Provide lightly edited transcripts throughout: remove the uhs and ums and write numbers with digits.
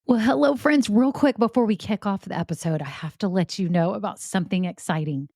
Well, hello, friends. Real quick before we kick off the episode, I have to let you know about something exciting.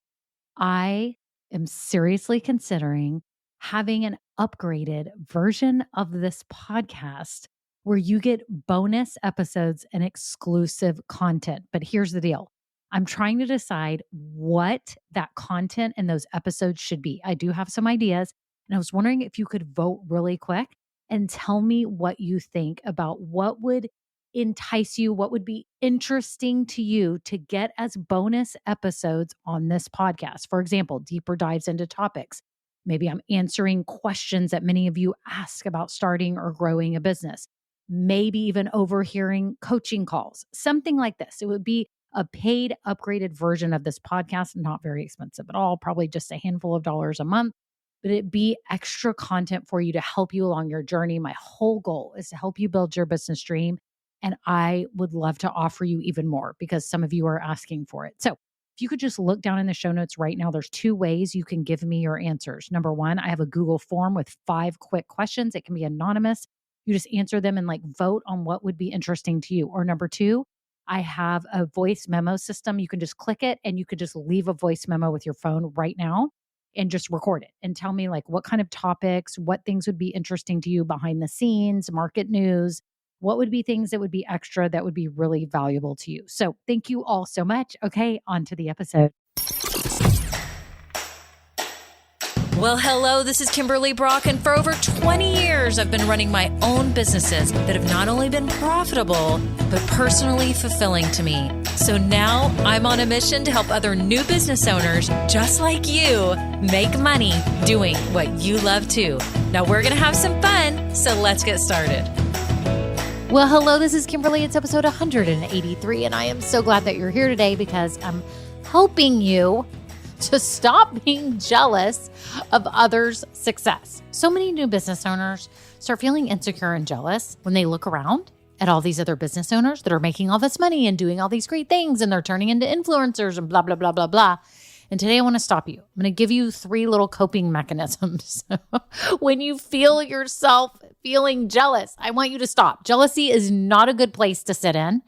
I am seriously considering having an upgraded version of this podcast where you get bonus episodes and exclusive content. But here's the deal, I'm trying to decide what that content and those episodes should be. I do have some ideas, and I was wondering if you could vote really quick and tell me what you think about what would entice you, what would be interesting to you to get as bonus episodes on this podcast. For example, deeper dives into topics. Maybe I'm answering questions that many of you ask about starting or growing a business. Maybe even overhearing coaching calls, something like this. It would be a paid, upgraded version of this podcast, not very expensive at all, probably just a handful of dollars a month, but it be extra content for you to help you along your journey. My whole goal is to help you build your business dream. And I would love to offer you even more because some of you are asking for it. So if you could just look down in the show notes right now, there's two ways you can give me your answers. Number one, I have a Google form with 5 quick questions. It can be anonymous. You just answer them and vote on what would be interesting to you. Or number two, I have a voice memo system. You can just click it and you could just leave a voice memo with your phone right now and just record it and tell me what kind of topics, what things would be interesting to you behind the scenes, market news, what would be things that would be extra that would be really valuable to you. So thank you all so much. Okay, on to the episode. Well, hello, this is Kimberly Brock, and for over 20 years, I've been running my own businesses that have not only been profitable, but personally fulfilling to me. So now I'm on a mission to help other new business owners just like you make money doing what you love too. Now we're going to have some fun, so let's get started. Well, hello, this is Kimberly. It's episode 183, and I am so glad that you're here today because I'm helping you to stop being jealous of others' success. So many new business owners start feeling insecure and jealous when they look around at all these other business owners that are making all this money and doing all these great things, and they're turning into influencers and blah, blah, blah, blah, blah. And today I want to stop you. I'm going to give you 3 little coping mechanisms. When you feel yourself feeling jealous, I want you to stop. Jealousy is not a good place to sit in.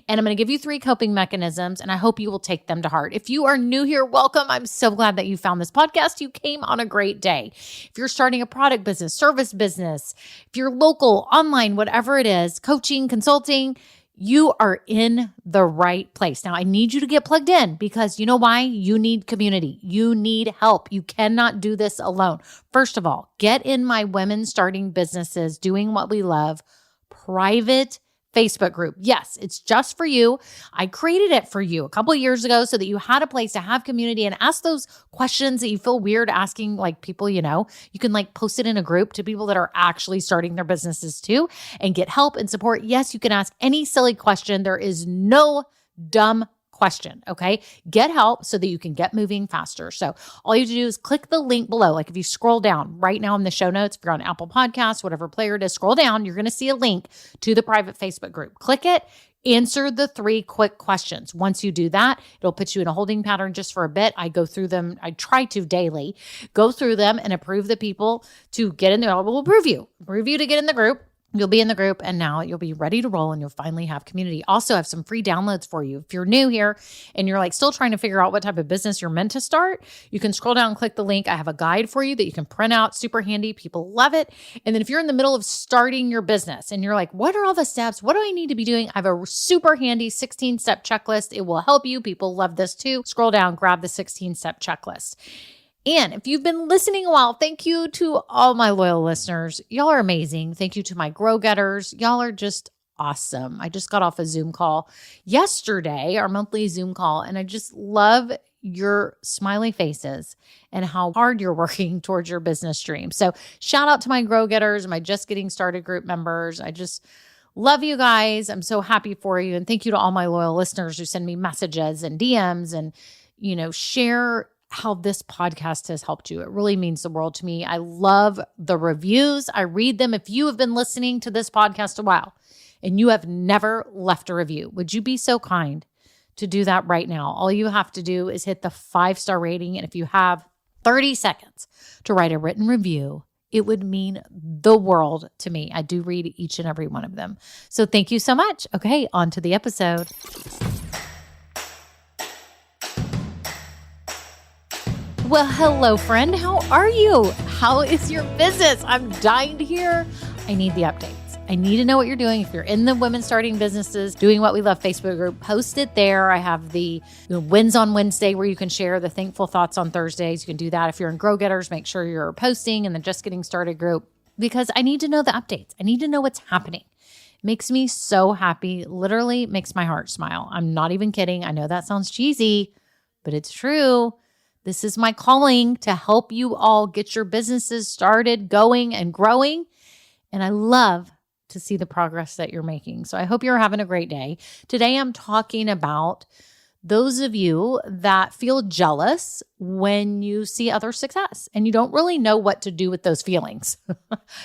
And I'm going to give you 3 coping mechanisms, and I hope you will take them to heart. If you are new here, welcome. I'm so glad that you found this podcast. You came on a great day. If you're starting a product business, service business, if you're local, online, whatever it is, coaching, consulting, you are in the right place. Now, I need you to get plugged in because you know why? You need community. You need help. You cannot do this alone. First of all, get in my Women Starting Businesses Doing What We Love private Facebook group. Yes, it's just for you. I created it for you a couple of years ago so that you had a place to have community and ask those questions that you feel weird asking people you know. You can post it in a group to people that are actually starting their businesses too and get help and support. Yes, you can ask any silly question. There is no dumb question, okay? Get help so that you can get moving faster. So all you have to do is click the link below. If you scroll down right now in the show notes, if you're on Apple Podcasts, whatever player it is, scroll down, you're going to see a link to the private Facebook group. Click it, answer the 3 quick questions. Once you do that, it'll put you in a holding pattern just for a bit. I go through them. I try to daily go through them and approve the people to get in there. I will approve you to get in the group. You'll be in the group and now you'll be ready to roll and you'll finally have community. Also, I have some free downloads for you. If you're new here and you're still trying to figure out what type of business you're meant to start, you can scroll down and click the link. I have a guide for you that you can print out. Super handy. People love it. And then if you're in the middle of starting your business and you're like, what are all the steps? What do I need to be doing? I have a super handy 16-step checklist. It will help you. People love this too. Scroll down, grab the 16-step checklist. And if you've been listening a while, thank you to all my loyal listeners. Y'all are amazing. Thank you to my Grow Getters. Y'all are just awesome. I just got off a Zoom call yesterday, our monthly Zoom call, and I just love your smiley faces and how hard you're working towards your business dream. So shout out to my Grow Getters, my Just Getting Started group members. I just love you guys. I'm so happy for you. And thank you to all my loyal listeners who send me messages and DMs and, share how this podcast has helped you. It really means the world to me. I love the reviews. I read them. If you have been listening to this podcast a while and you have never left a review, would you be so kind to do that right now? All you have to do is hit the 5-star rating. And if you have 30 seconds to write a written review, it would mean the world to me. I do read each and every one of them. So thank you so much. Okay, on to the episode. Well, hello, friend. How are you? How is your business? I'm dying to hear. I need the updates. I need to know what you're doing. If you're in the Women Starting Businesses, Doing What We Love Facebook group, post it there. I have the Wins on Wednesday where you can share the thankful thoughts on Thursdays. You can do that. If you're in Grow Getters, make sure you're posting in the Just Getting Started group because I need to know the updates. I need to know what's happening. It makes me so happy. Literally makes my heart smile. I'm not even kidding. I know that sounds cheesy, but it's true. This is my calling to help you all get your businesses started, going, and growing. And I love to see the progress that you're making. So I hope you're having a great day. Today, I'm talking about those of you that feel jealous when you see other success and you don't really know what to do with those feelings.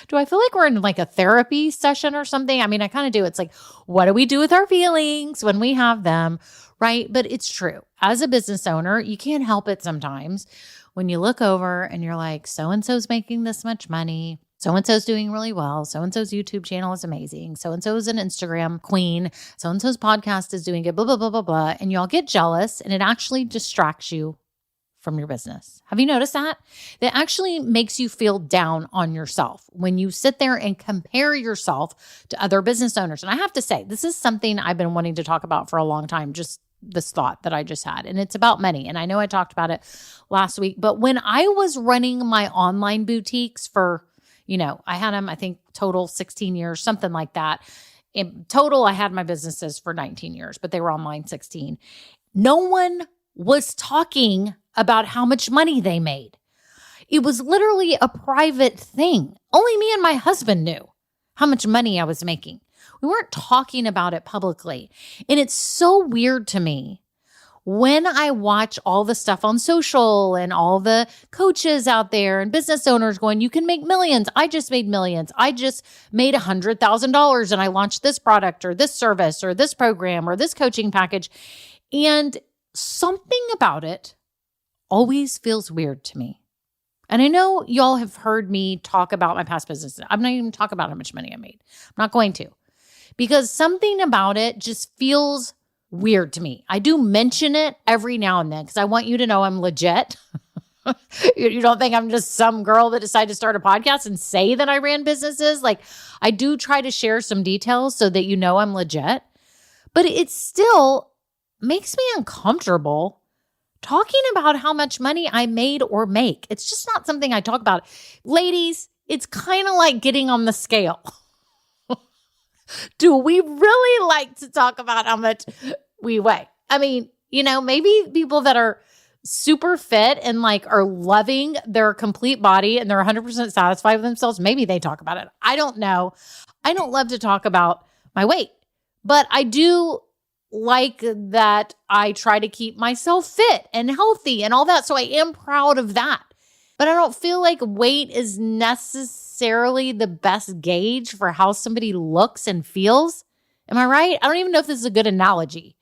Do I feel like we're in like a therapy session or something? I mean, I kind of do. It's like, what do we do with our feelings when we have them, right? But it's true. As a business owner, you can't help it sometimes when you look over and you're like, so-and-so's making this much money. So-and-so's doing really well. So-and-so's YouTube channel is amazing. So-and-so is an Instagram queen. So-and-so's podcast is doing good, blah, blah, blah, blah, blah. And y'all get jealous and it actually distracts you from your business. Have you noticed that? That actually makes you feel down on yourself when you sit there and compare yourself to other business owners. And I have to say, this is something I've been wanting to talk about for a long time, just this thought that I just had. And it's about money. And I know I talked about it last week, but when I was running my online boutiques for I had them, I think, total 16 years, something like that. In total, I had my businesses for 19 years, but they were online 16. No one was talking about how much money they made. It was literally a private thing. Only me and my husband knew how much money I was making. We weren't talking about it publicly. And it's so weird to me when I watch all the stuff on social and all the coaches out there and business owners going, you can make millions. I just made millions. I just made $100,000 and I launched this product or this service or this program or this coaching package. And something about it always feels weird to me. And I know y'all have heard me talk about my past businesses. I'm not even talking about how much money I made. I'm not going to, because something about it just feels weird to me. I do mention it every now and then because I want you to know I'm legit. You don't think I'm just some girl that decided to start a podcast and say that I ran businesses. Like, I do try to share some details so that you know I'm legit, but it still makes me uncomfortable talking about how much money I made or make. It's just not something I talk about. Ladies, it's kind of like getting on the scale. Do we really like to talk about how much we weigh? I mean, maybe people that are super fit and like are loving their complete body and they're 100% satisfied with themselves, maybe they talk about it. I don't know. I don't love to talk about my weight, but I do like that I try to keep myself fit and healthy and all that. So I am proud of that. But I don't feel like weight is necessarily the best gauge for how somebody looks and feels. Am I right? I don't even know if this is a good analogy.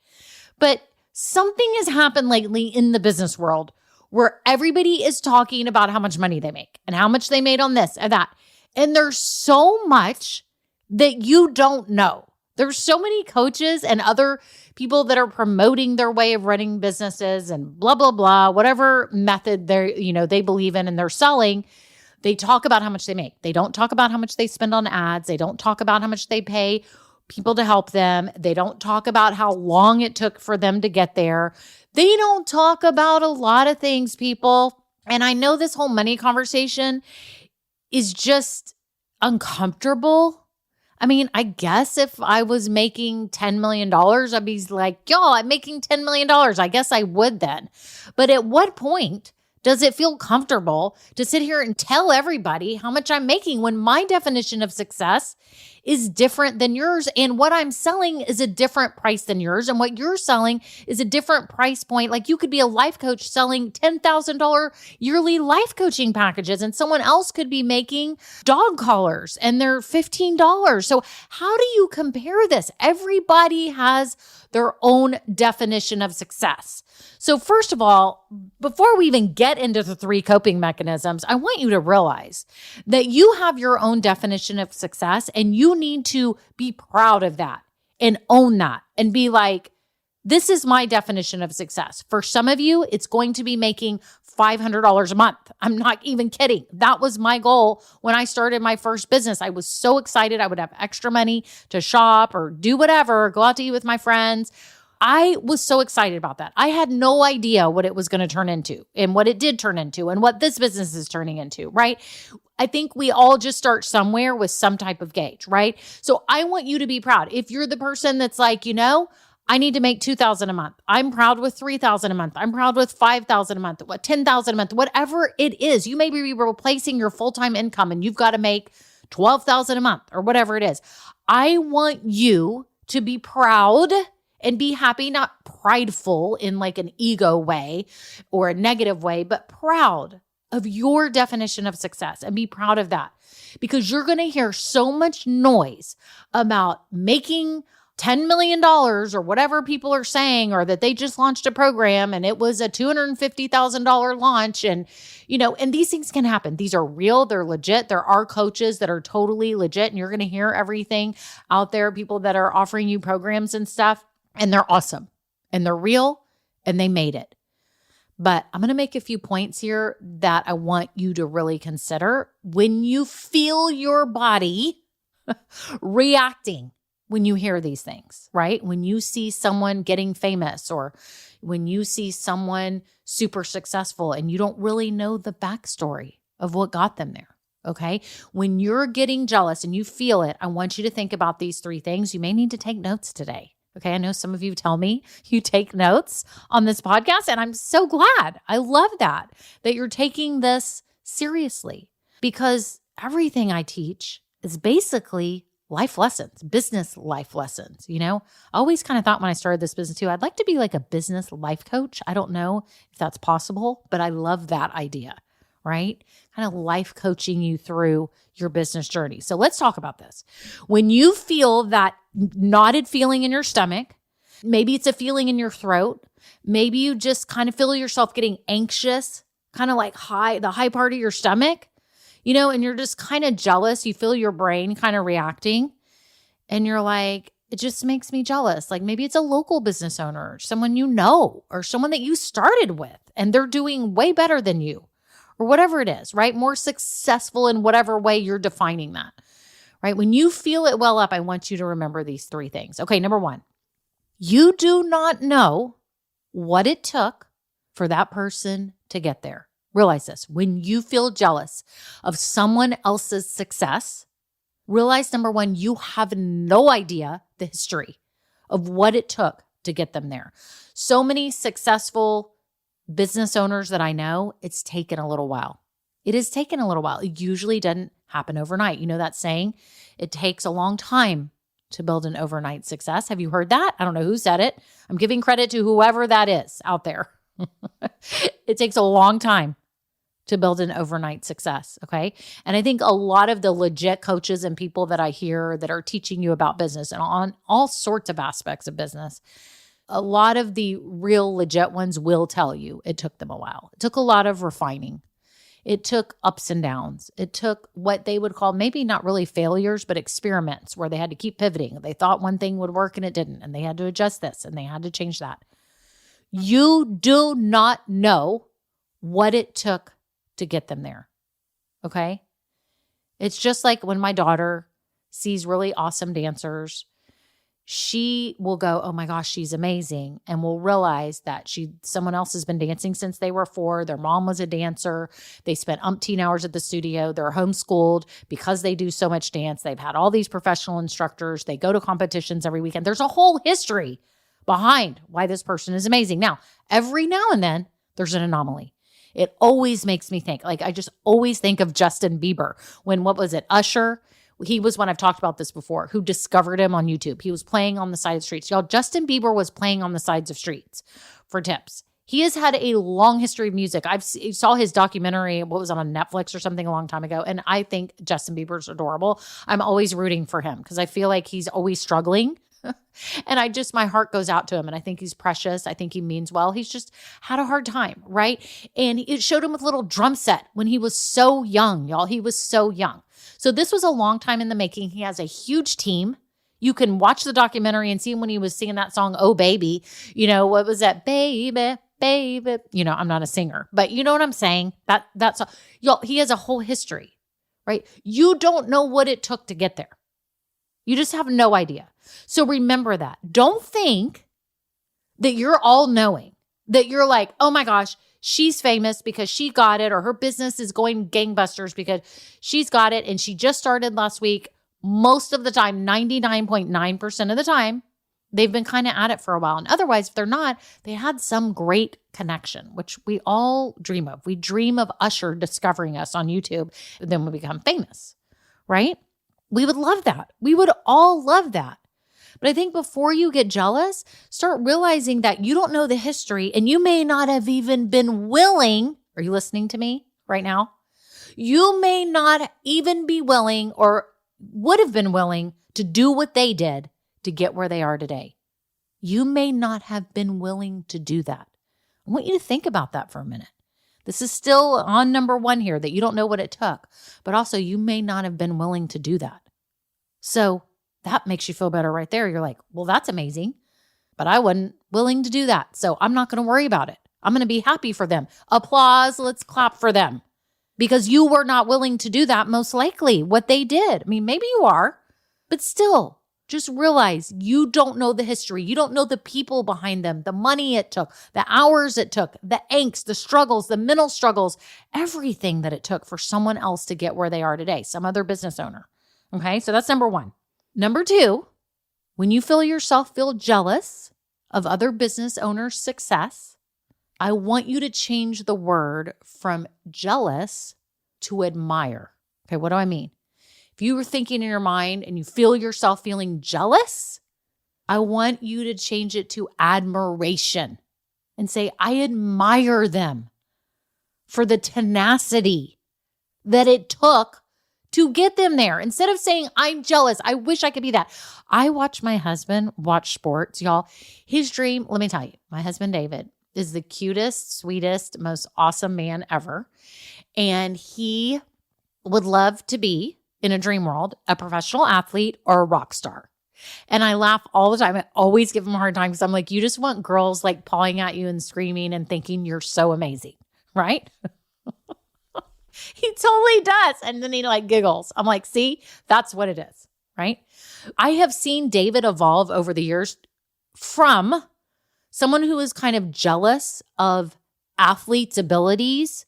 But something has happened lately in the business world where everybody is talking about how much money they make and how much they made on this and that. And there's so much that you don't know. There's so many coaches and other people that are promoting their way of running businesses and blah, blah, blah, whatever method they believe in and they're selling. They talk about how much they make. They don't talk about how much they spend on ads. They don't talk about how much they pay people to help them. They don't talk about how long it took for them to get there. They don't talk about a lot of things, people. And I know this whole money conversation is just uncomfortable. I mean, I guess if I was making $10 million, I'd be like, y'all, I'm making $10 million. I guess I would then. But at what point does it feel comfortable to sit here and tell everybody how much I'm making when my definition of success is different than yours. And what I'm selling is a different price than yours. And what you're selling is a different price point. Like you could be a life coach selling $10,000 yearly life coaching packages, and someone else could be making dog collars and they're $15. So how do you compare this? Everybody has their own definition of success. So first of all, before we even get into the 3 coping mechanisms, I want you to realize that you have your own definition of success, and you need to be proud of that and own that and be like, this is my definition of success. For some of you, it's going to be making $500 a month. I'm not even kidding. That was my goal when I started my first business. I was so excited I would have extra money to shop or do whatever, go out to eat with my friends. I was so excited about that. I had no idea what it was going to turn into and what it did turn into and what this business is turning into, right? I think we all just start somewhere with some type of gauge, right? So I want you to be proud. If you're the person that's like, I need to make $2,000 a month. I'm proud with $3,000 a month. I'm proud with $5,000 a month, $10,000 a month, whatever it is. You may be replacing your full-time income and you've got to make $12,000 a month or whatever it is. I want you to be proud and be happy, not prideful in like an ego way or a negative way, but proud of your definition of success, and be proud of that, because you're going to hear so much noise about making $10 million or whatever people are saying, or that they just launched a program and it was a $250,000 launch. And, and these things can happen. These are real. They're legit. There are coaches that are totally legit, and you're going to hear everything out there, people that are offering you programs and stuff, and they're awesome and they're real and they made it. But I'm going to make a few points here that I want you to really consider when you feel your body reacting when you hear these things, right? When you see someone getting famous, or when you see someone super successful and you don't really know the backstory of what got them there, okay? When you're getting jealous and you feel it, I want you to think about these 3 things. You may need to take notes today. Okay, I know some of you tell me you take notes on this podcast, and I'm so glad. I love that you're taking this seriously, because everything I teach is basically life lessons, business life lessons. I always kind of thought when I started this business too, I'd like to be like a business life coach. I don't know if that's possible, but I love that idea, right? Kind of life coaching you through your business journey. So let's talk about this. When you feel that knotted feeling in your stomach, maybe it's a feeling in your throat, maybe you just kind of feel yourself getting anxious, kind of like the high part of your stomach, and you're just kind of jealous. You feel your brain kind of reacting, and you're like, it just makes me jealous. Like maybe it's a local business owner, someone or someone that you started with, and they're doing way better than you, or whatever it is, right? More successful in whatever way you're defining that, right? When you feel it well up, I want you to remember these 3 things. Okay, number 1, you do not know what it took for that person to get there. Realize this. When you feel jealous of someone else's success, realize, number 1, you have no idea the history of what it took to get them there. So many successful business owners that I know, it's taken a little while. It has taken a little while. It usually doesn't happen overnight. You know that saying, it takes a long time to build an overnight success. Have you heard that? I don't know who said it. I'm giving credit to whoever that is out there. It takes a long time to build an overnight success, okay? And I think a lot of the legit coaches and people that I hear that are teaching you about business and on all sorts of aspects of business, a lot of the real legit ones will tell you it took them a while. It took a lot of refining. It took ups and downs. It took what they would call maybe not really failures, but experiments where they had to keep pivoting. They thought one thing would work and it didn't, and they had to adjust this and they had to change that. You do not know what it took to get them there, okay? It's just like when my daughter sees really awesome dancers, she will go, oh my gosh, she's amazing. And will realize that someone else has been dancing since they were 4. Their mom was a dancer. They spent umpteen hours at the studio. They're homeschooled because they do so much dance. They've had all these professional instructors. They go to competitions every weekend. There's a whole history behind why this person is amazing. Now, every now and then, there's an anomaly. It always makes me think, I just always think of Justin Bieber when, what was it, Usher? he was one, I've talked about this before, who discovered him on YouTube. He was playing on the side of the streets. Y'all, Justin Bieber was playing on the sides of streets for tips. He has had a long history of music. Saw his documentary, what was on Netflix or something a long time ago. And I think Justin Bieber's adorable. I'm always rooting for him because I feel like he's always struggling. And my heart goes out to him. And I think he's precious. I think he means well. He's just had a hard time, right? And it showed him with a little drum set when he was so young, y'all. He was so young. So this was a long time in the making. He has a huge team. You can watch the documentary and see him when he was singing that song, Oh Baby. What was that? Baby, baby. I'm not a singer, but you know what I'm saying? That's y'all, he has a whole history, right? You don't know what it took to get there. You just have no idea. So remember that. Don't think that you're all knowing, that you're like, oh my gosh, she's famous because she got it, or her business is going gangbusters because she's got it and she just started last week. Most of the time, 99.9% of the time, they've been kind of at it for a while. And otherwise, if they're not, they had some great connection, which we all dream of. We dream of Usher discovering us on YouTube, and then we become famous, right? We would love that. We would all love that. But I think before you get jealous, start realizing that you don't know the history and you may not have even been willing. Are you listening to me right now? You may not even be willing or would have been willing to do what they did to get where they are today. You may not have been willing to do that. I want you to think about that for a minute. This is still on number one here, that you don't know what it took, but also you may not have been willing to do that. So that makes you feel better right there. You're like, well, that's amazing, but I wasn't willing to do that. So I'm not going to worry about it. I'm going to be happy for them. Applause. Let's clap for them because you were not willing to do that. Most likely what they did. I mean, maybe you are, but still just realize you don't know the history. You don't know the people behind them, the money it took, the hours it took, the angst, the struggles, the mental struggles, everything that it took for someone else to get where they are today, some other business owner. Okay. So that's number one. Number two, when you feel yourself feel jealous of other business owners' success, I want you to change the word from jealous to admire. Okay, what do I mean? If you were thinking in your mind and you feel yourself feeling jealous, I want you to change it to admiration and say, I admire them for the tenacity that it took to get them there. Instead of saying, I'm jealous, I wish I could be that. I watch my husband watch sports, y'all. His dream, let me tell you, my husband, David, is the cutest, sweetest, most awesome man ever. And he would love to be, in a dream world, a professional athlete or a rock star. And I laugh all the time. I always give him a hard time because I'm like, you just want girls like pawing at you and screaming and thinking you're so amazing, right? He totally does. And then he like giggles. I'm like, see, that's what it is, right? I have seen David evolve over the years from someone who is kind of jealous of athletes' abilities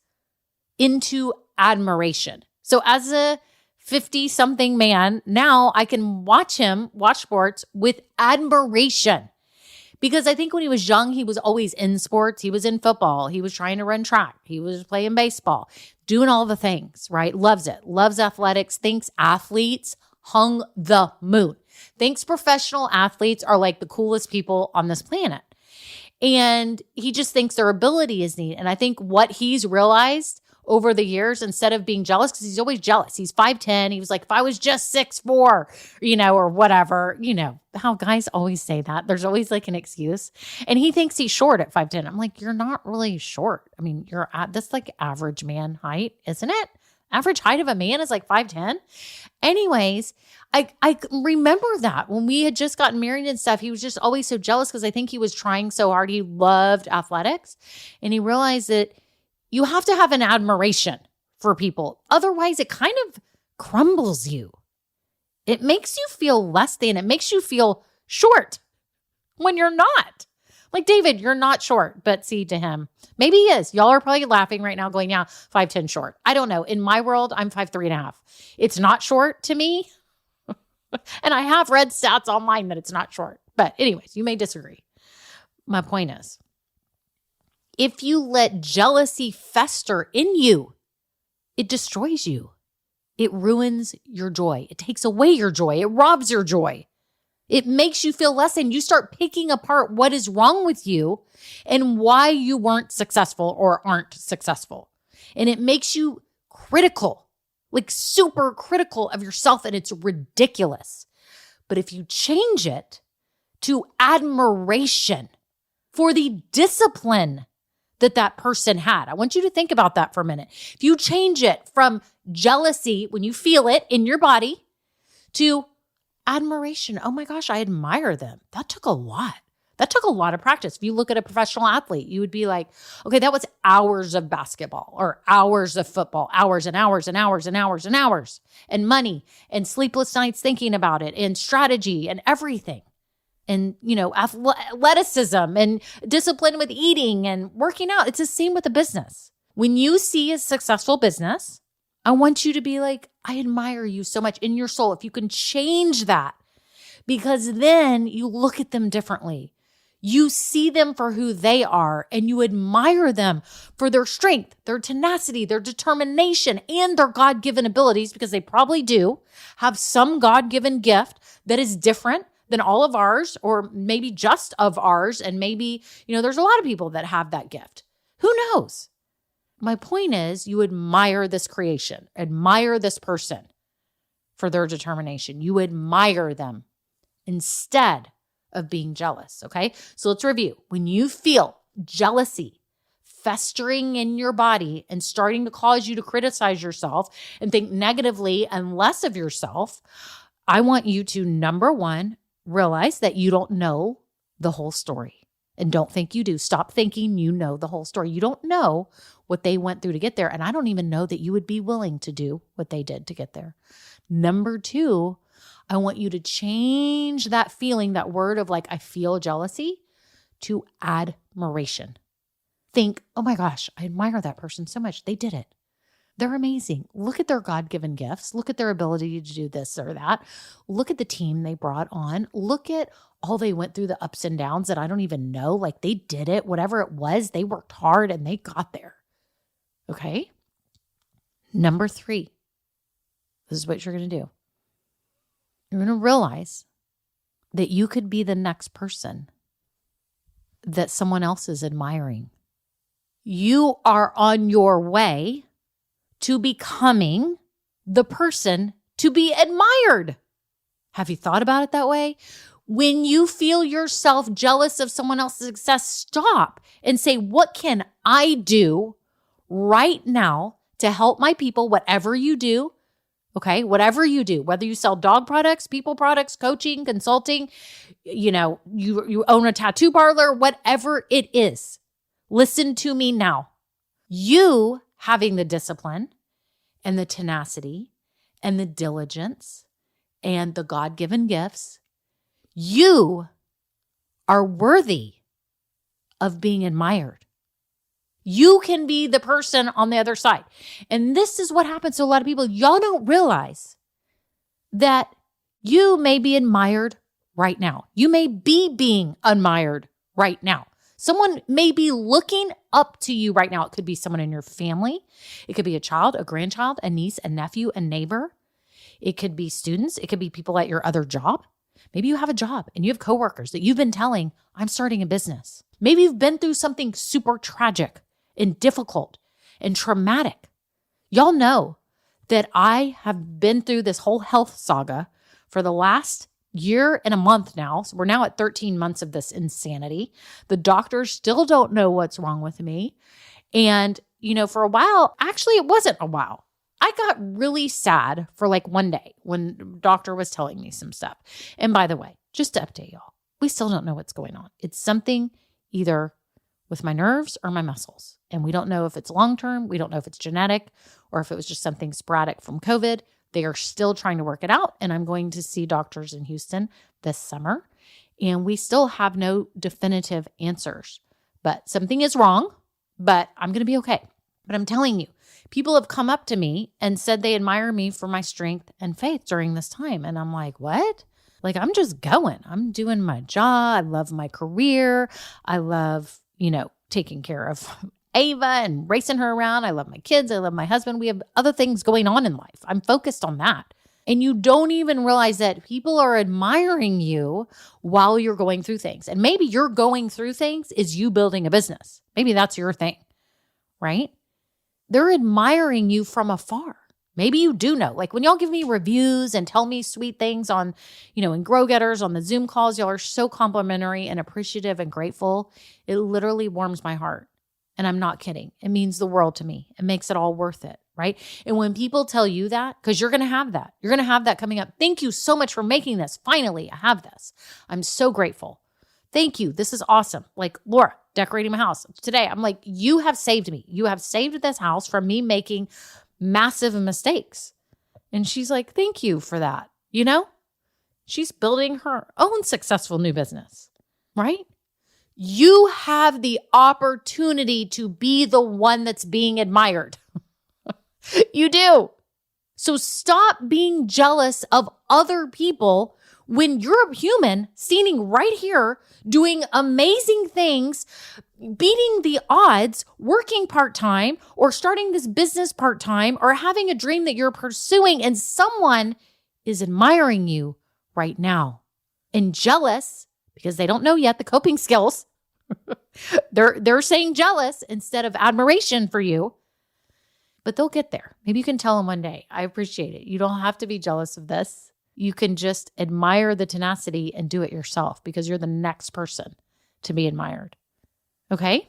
into admiration. So as a 50-something man, now I can watch him watch sports with admiration. Because I think when he was young, he was always in sports. He was in football. He was trying to run track. He was playing baseball, doing all the things, right? Loves it. Loves athletics. Thinks athletes hung the moon. Thinks professional athletes are like the coolest people on this planet. And he just thinks their ability is neat. And I think what he's realized over the years, instead of being jealous, because he's always jealous. He's 5'10". He was like, if I was just 6'4", or whatever, how guys always say that. There's always like an excuse. And he thinks he's short at 5'10". I'm like, you're not really short. I mean, you're at this like average man height, isn't it? Average height of a man is like 5'10". Anyways, I remember that when we had just gotten married and stuff, he was just always so jealous because I think he was trying so hard. He loved athletics and he realized that you have to have an admiration for people. Otherwise, it kind of crumbles you. It makes you feel less than. It makes you feel short when you're not. Like, David, you're not short, but see, to him, maybe he is. Y'all are probably laughing right now going, yeah, 5'10" short. I don't know. In my world, I'm 5'3.5". It's not short to me. And I have read stats online that it's not short. But anyways, you may disagree. My point is, if you let jealousy fester in you, it destroys you. it ruins your joy. It takes away your joy. It robs your joy. It makes you feel less than. You start picking apart what is wrong with you and why you weren't successful or aren't successful. And it makes you critical, like super critical of yourself, and it's ridiculous. But if you change it to admiration for the discipline that person had, I want you to think about that for a minute. If you change it from jealousy, when you feel it in your body, to admiration. Oh my gosh, I admire them. That took a lot. That took a lot of practice. If you look at a professional athlete, you would be like, okay, that was hours of basketball or hours of football, hours and hours and hours and hours and hours, and money and sleepless nights thinking about it and strategy and everything. And, athleticism and discipline with eating and working out. It's the same with a business. When you see a successful business, I want you to be like, I admire you so much in your soul. If you can change that, because then you look at them differently. You see them for who they are and you admire them for their strength, their tenacity, their determination, and their God-given abilities, because they probably do have some God-given gift that is different than all of ours, or maybe just of ours. And maybe, there's a lot of people that have that gift. Who knows? My point is, you admire this creation, admire this person for their determination. You admire them instead of being jealous, okay? So let's review. When you feel jealousy festering in your body and starting to cause you to criticize yourself and think negatively and less of yourself, I want you to, number one, realize that you don't know the whole story. And don't think you do. Stop thinking you know the whole story. You don't know what they went through to get there. And I don't even know that you would be willing to do what they did to get there. Number two, I want you to change that feeling, that word of like, I feel jealousy, to admiration. Think, oh my gosh, I admire that person so much. They did it. They're amazing. Look at their God-given gifts. Look at their ability to do this or that. Look at the team they brought on. Look at all they went through, the ups and downs that I don't even know. Like they did it, whatever it was, they worked hard and they got there. Okay? Number three, this is what you're going to do. You're going to realize that you could be the next person that someone else is admiring. You are on your way to becoming the person to be admired. Have you thought about it that way? When you feel yourself jealous of someone else's success, stop and say, what can I do right now to help my people, whatever you do, okay? Whatever you do, whether you sell dog products, people products, coaching, consulting, you own a tattoo parlor, whatever it is. Listen to me now. You having the discipline and the tenacity and the diligence and the God-given gifts, you are worthy of being admired. You can be the person on the other side. And this is what happens to a lot of people. Y'all don't realize that you may be admired right now. You may be being admired right now. Someone may be looking up to you right now. It could be someone in your family. It could be a child, a grandchild, a niece, a nephew, a neighbor. It could be students. It could be people at your other job. Maybe you have a job and you have coworkers that you've been telling, I'm starting a business. Maybe you've been through something super tragic and difficult and traumatic. Y'all know that I have been through this whole health saga for the last year and a month now. So we're now at 13 months of this insanity. The doctors still don't know what's wrong with me. And, for a while, actually, it wasn't a while. I got really sad for like one day when the doctor was telling me some stuff. And by the way, just to update y'all, we still don't know what's going on. It's something either with my nerves or my muscles. And we don't know if it's long-term. We don't know if it's genetic or if it was just something sporadic from COVID. They are still trying to work it out. And I'm going to see doctors in Houston this summer. And we still have no definitive answers. But something is wrong, but I'm going to be okay. But I'm telling you, people have come up to me and said they admire me for my strength and faith during this time. And I'm like, what? Like, I'm just going. I'm doing my job. I love my career. I love, taking care of Ava and racing her around. I love my kids. I love my husband. We have other things going on in life. I'm focused on that. And you don't even realize that people are admiring you while you're going through things. And maybe you're going through things is you building a business. Maybe that's your thing, right? They're admiring you from afar. Maybe you do know. Like when y'all give me reviews and tell me sweet things on, in Grow Getters, on the Zoom calls, y'all are so complimentary and appreciative and grateful. It literally warms my heart. And I'm not kidding. It means the world to me. It makes it all worth it, right? And when people tell you that, because you're going to have that. You're going to have that coming up. Thank you so much for making this. Finally, I have this. I'm so grateful. Thank you. This is awesome. Like Laura, decorating my house. Today, I'm like, you have saved me. You have saved this house from me making massive mistakes. And she's like, thank you for that. She's building her own successful new business, right? You have the opportunity to be the one that's being admired. You do. So stop being jealous of other people when you're a human standing right here doing amazing things, beating the odds, working part-time or starting this business part-time or having a dream that you're pursuing and someone is admiring you right now and jealous because they don't know yet the coping skills. They're saying jealous instead of admiration for you, but they'll get there. Maybe you can tell them one day, I appreciate it. You don't have to be jealous of this. You can just admire the tenacity and do it yourself because you're the next person to be admired. Okay?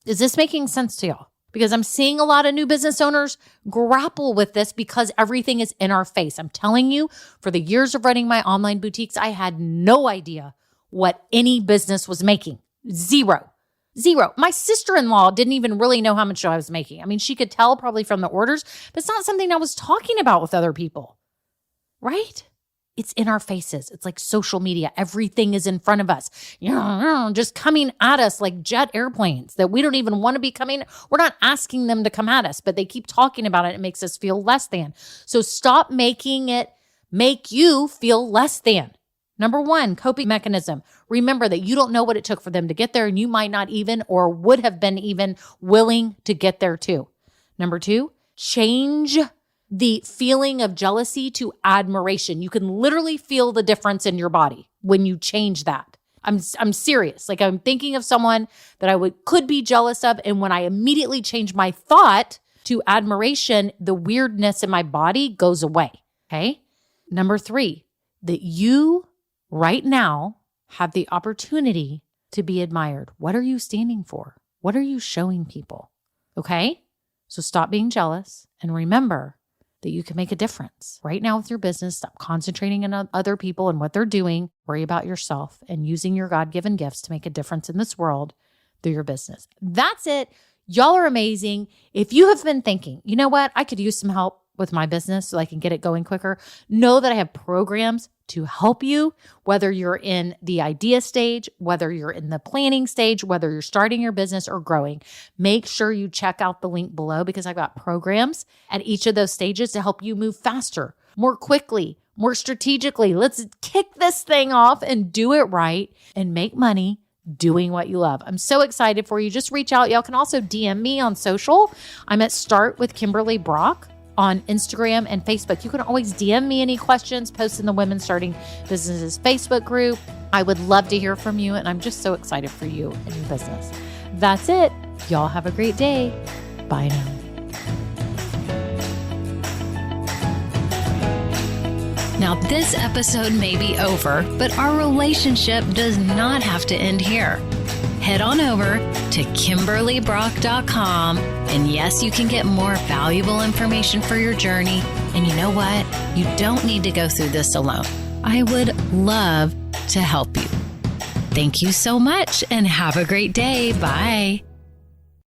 Is this making sense to y'all? Because I'm seeing a lot of new business owners grapple with this because everything is in our face. I'm telling you, for the years of running my online boutiques, I had no idea what any business was making. Zero. My sister-in-law didn't even really know how much I was making. I mean, she could tell probably from the orders, but it's not something I was talking about with other people, right? It's in our faces. It's like social media. Everything is in front of us, just coming at us like jet airplanes that we don't even want to be coming. We're not asking them to come at us, but they keep talking about it. It makes us feel less than. So stop making it make you feel less than. Number one, coping mechanism. Remember that you don't know what it took for them to get there, and you might not even or would have been even willing to get there too. Number two, change the feeling of jealousy to admiration. You can literally feel the difference in your body when you change that. I'm serious. Like I'm thinking of someone that I could be jealous of, and when I immediately change my thought to admiration, the weirdness in my body goes away. Okay? Number three, that you right now have the opportunity to be admired. What are you standing for? What are you showing people? Okay? So stop being jealous and remember that you can make a difference right now with your business. Stop concentrating on other people and what they're doing. Worry about yourself and using your God-given gifts to make a difference in this world through your business. That's it. Y'all are amazing. If you have been thinking, you know what, I could use some help with my business so I can get it going quicker, know that I have programs to help you, whether you're in the idea stage, whether you're in the planning stage, whether you're starting your business or growing. Make sure you check out the link below because I've got programs at each of those stages to help you move faster, more quickly, more strategically. Let's kick this thing off and do it right and make money doing what you love. I'm so excited for you. Just reach out. Y'all can also DM me on social. I'm at Start with Kimberly Brock on Instagram and Facebook. You can always DM me any questions, post in the Women Starting Businesses Facebook group. I would love to hear from you, and I'm just so excited for you and your business. That's it. Y'all have a great day. Bye now. Now, this episode may be over, but our relationship does not have to end here. Head on over to KimberlyBrock.com, and yes, you can get more valuable information for your journey. And you know what? You don't need to go through this alone. I would love to help you. Thank you so much, and have a great day. Bye.